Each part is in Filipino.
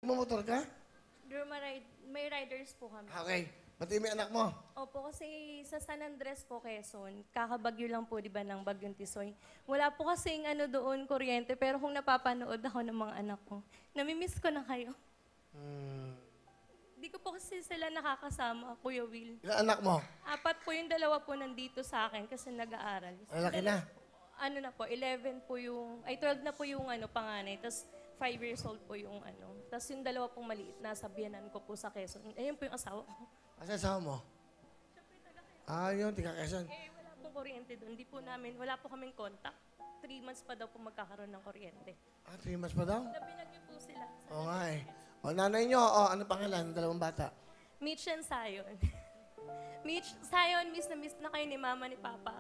Mumotor ka? May riders po kami. Okay. Pati may anak mo? Opo, kasi sa San Andres po, Quezon, kakabagyo lang po, di ba, ng Bagyong Tisoy. Wala po kasing doon, kuryente, pero kung napapanood ako ng mga anak ko, namimiss ko na kayo. Di ko po kasi sila nakakasama, Kuya Will. Ilang anak mo? 4 po, yung 2 po nandito sa akin kasi nag-aaral. Malaki na? Ano na po, 11 po yung, 12 na po yung panganay, tapos 5 years old po yung Tapos yung 2 pong maliit, nasa biyanan ko po sa Quezon. Ayun po yung asawa ko. Asa asawa mo? Yun, tiga Quezon. Wala pong kuryente doon. Di po namin, wala po kaming contact. 3 months pa daw po magkakaroon ng kuryente. 3 months pa daw? Nabinag niyo po sila. Oo nga eh. O, nanay nyo, ano pangalan? 2 bata. Mitch and Zion. Mitch, Zion, miss na kayo ni Mama, ni Papa.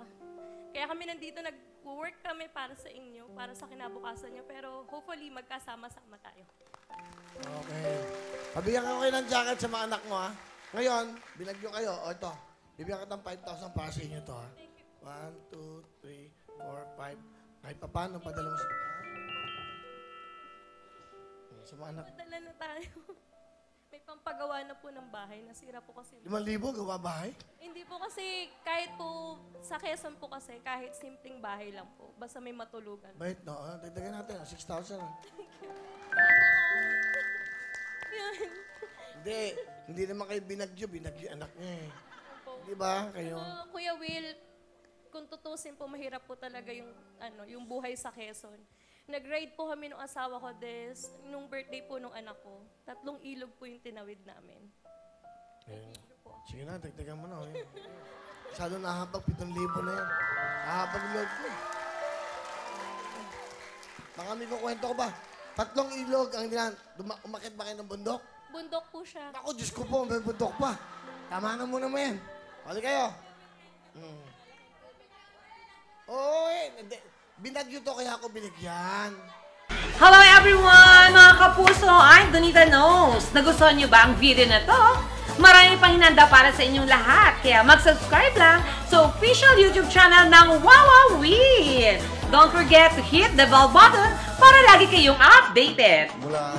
Kaya kami nandito, nag-work kami para sa inyo, para sa kinabukasan nyo. Pero hopefully, magkasama-sama tayo. Okay. Pabigyan ka kayo ng jacket sa mga anak mo, ha? Ngayon, binagyo kayo. O, ito. Bibigyan ka ng 5,000 para sa inyo to, ha? 1, 2, 3, 4, 5. Kahit pa paano, padala mo sa mga anak. Padala na tayo. May pampagawa na po ng bahay. Nasira po kasi. 5,000 gawa bahay? Hindi po kasi, kahit po, sa Quezon po kasi, kahit simpleng bahay lang po. Basta may matulugan. Bait, no? Dagdagan natin, 6,000. Yun. Hindi naman kayo binagyo anak niya eh. Di ba, kayo? Kuya Will, kung tutusin po, mahirap po talaga yung buhay sa Quezon. Nag-ride po kami nung asawa ko nung birthday po nung anak ko. 3 ilog po yung tinawid namin. Sige na, dagdagan mo na. Masyado nahabag, 7,000 na yan. Nahabag load ko. Baka may kukwento ko ba? 3 ilog ang dinan. Umakit ba kayo ng bundok? Bundok po siya. Ako, Diyos ko po, may bundok pa. Tama na muna mo yan. Hali kayo. Oo, binagyo to kaya ako binigyan. Hello everyone! Mga kapuso, I'm Donita Knows. Nagustuhan niyo ba ang video na to? Marami pang hinanda para sa inyong lahat. Kaya mag-subscribe lang sa official YouTube channel ng Wowowin. Don't forget to hit the bell button para lagi kayong updated. Mula